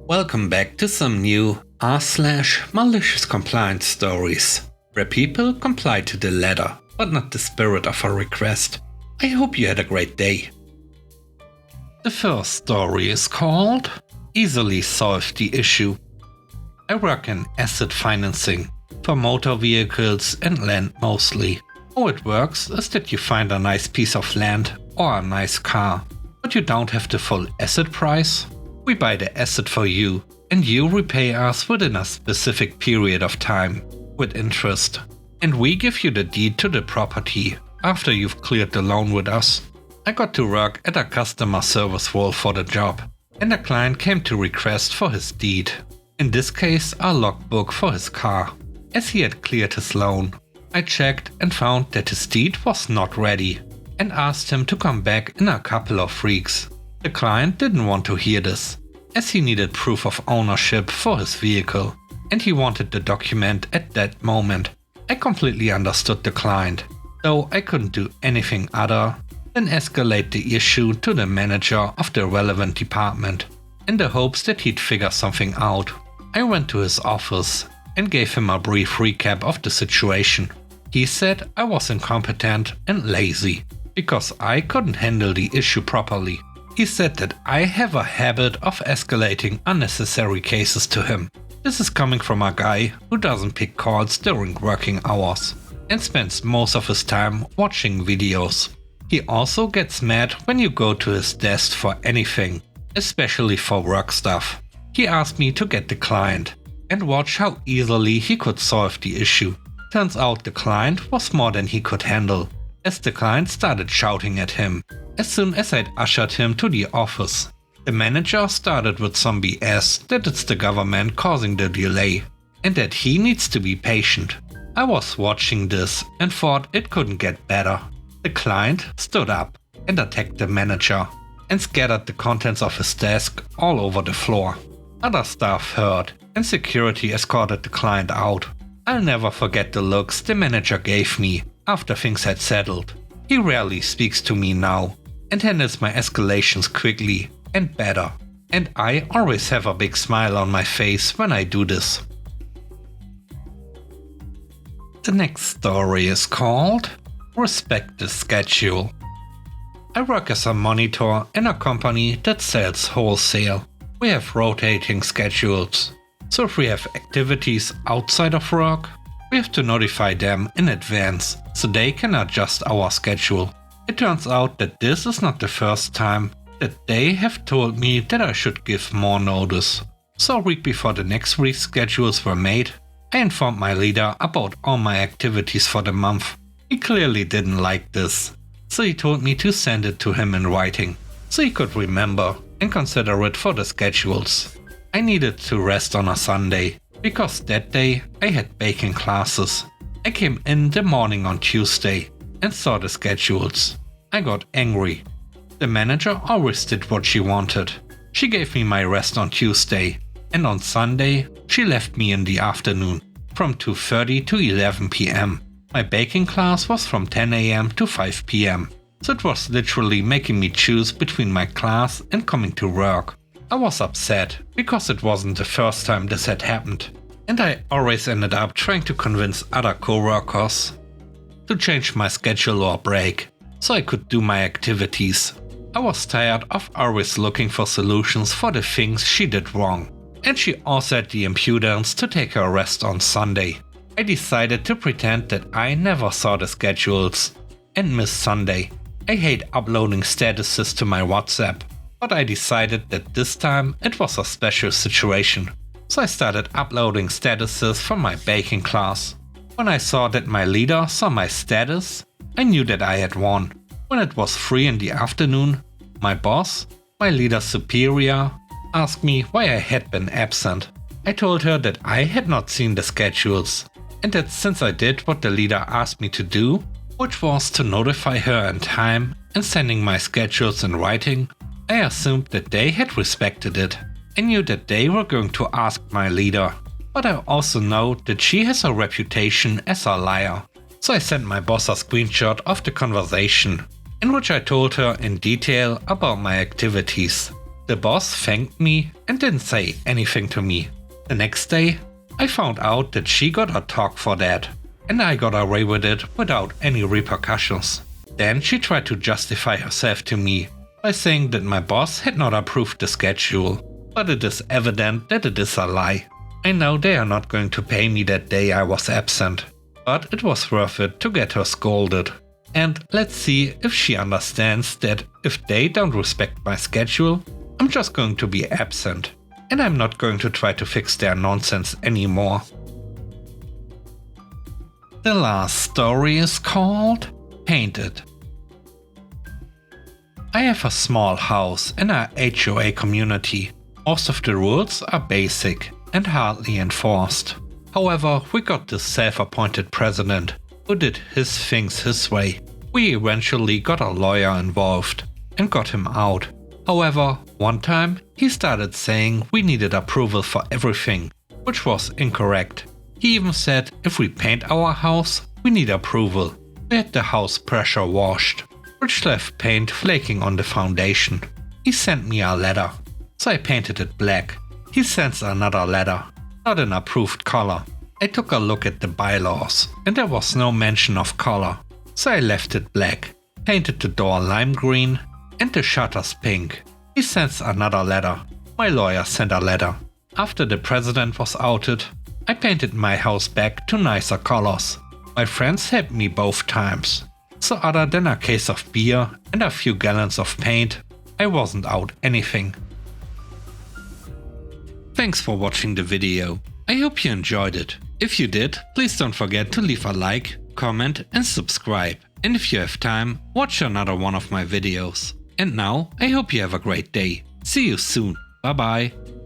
Welcome back to some new r/malicious compliance stories, where people comply to the letter, but not the spirit of a request. I hope you had a great day. The first story is called Easily Solve the Issue. I work in asset financing for motor vehicles and land mostly. How it works is that you find a nice piece of land or a nice car, but you don't have the full asset price. We buy the asset for you, and you repay us within a specific period of time, with interest. And we give you the deed to the property after you've cleared the loan with us. I got to work at a customer service role for the job, and a client came to request for his deed. In this case, a logbook for his car, as he had cleared his loan. I checked and found that his deed was not ready, and asked him to come back in a couple of weeks. The client didn't want to hear this, as he needed proof of ownership for his vehicle, and he wanted the document at that moment. I completely understood the client, though I couldn't do anything other than escalate the issue to the manager of the relevant department, in the hopes that he'd figure something out. I went to his office and gave him a brief recap of the situation. He said I was incompetent and lazy, because I couldn't handle the issue properly. He said that I have a habit of escalating unnecessary cases to him. This is coming from a guy who doesn't pick calls during working hours and spends most of his time watching videos. He also gets mad when you go to his desk for anything, especially for work stuff. He asked me to get the client and watch how easily he could solve the issue. Turns out the client was more than he could handle, as the client started shouting at him as soon as I'd ushered him to the office. The manager started with some BS that it's the government causing the delay and that he needs to be patient. I was watching this and thought it couldn't get better. The client stood up and attacked the manager and scattered the contents of his desk all over the floor. Other staff heard and security escorted the client out. I'll never forget the looks the manager gave me after things had settled. He rarely speaks to me now and handles my escalations quickly and better, and I always have a big smile on my face when I do this. The next story is called Respect the Schedule. I work as a monitor in a company that sells wholesale. We have rotating schedules, so if we have activities outside of work, we have to notify them in advance so they can adjust our schedule. It turns out that this is not the first time that they have told me that I should give more notice. So a week before the next week's schedules were made, I informed my leader about all my activities for the month. He clearly didn't like this, so he told me to send it to him in writing, so he could remember and consider it for the schedules. I needed to rest on a Sunday, because that day I had baking classes. I came in the morning on Tuesday and saw the schedules. I got angry. The manager always did what she wanted. She gave me my rest on Tuesday, and on Sunday she left me in the afternoon from 2:30 to 11 p.m. My baking class was from 10 a.m. to 5 p.m. So it was literally making me choose between my class and coming to work. I was upset because it wasn't the first time this had happened, and I always ended up trying to convince other co-workers to change my schedule or break so I could do my activities. I was tired of always looking for solutions for the things she did wrong, and she also had the impudence to take her rest on Sunday. I decided to pretend that I never saw the schedules and missed Sunday. I hate uploading statuses to my WhatsApp, but I decided that this time it was a special situation. So I started uploading statuses from my baking class. When I saw that my leader saw my status, I knew that I had won. When it was 3 in the afternoon, my boss, my leader's superior, asked me why I had been absent. I told her that I had not seen the schedules, and that since I did what the leader asked me to do, which was to notify her in time and sending my schedules in writing, I assumed that they had respected it. I knew that they were going to ask my leader, but I also know that she has a reputation as a liar. So I sent my boss a screenshot of the conversation, in which I told her in detail about my activities. The boss thanked me and didn't say anything to me. The next day, I found out that she got her talk for that, and I got away with it without any repercussions. Then she tried to justify herself to me by saying that my boss had not approved the schedule, but it is evident that it is a lie. I know they are not going to pay me that day I was absent, but it was worth it to get her scolded. And let's see if she understands that if they don't respect my schedule, I'm just going to be absent, and I'm not going to try to fix their nonsense anymore. The last story is called Painted. I have a small house in our HOA community. Most of the rules are basic and hardly enforced. However, we got this self-appointed president who did his things his way. We eventually got a lawyer involved and got him out. However, one time he started saying we needed approval for everything, which was incorrect. He even said if we paint our house, we need approval. We had the house pressure washed, which left paint flaking on the foundation. He sent me a letter, so I painted it black. He sends another letter, not an approved color. I took a look at the bylaws, and there was no mention of color, so I left it black, painted the door lime green, and the shutters pink. He sends another letter. My lawyer sent a letter. After the president was outed, I painted my house back to nicer colors. My friends helped me both times, so other than a case of beer and a few gallons of paint, I wasn't out anything. Thanks for watching the video. I hope you enjoyed it. If you did, please don't forget to leave a like, comment and subscribe. And if you have time, watch another one of my videos. And now, I hope you have a great day. See you soon. Bye bye.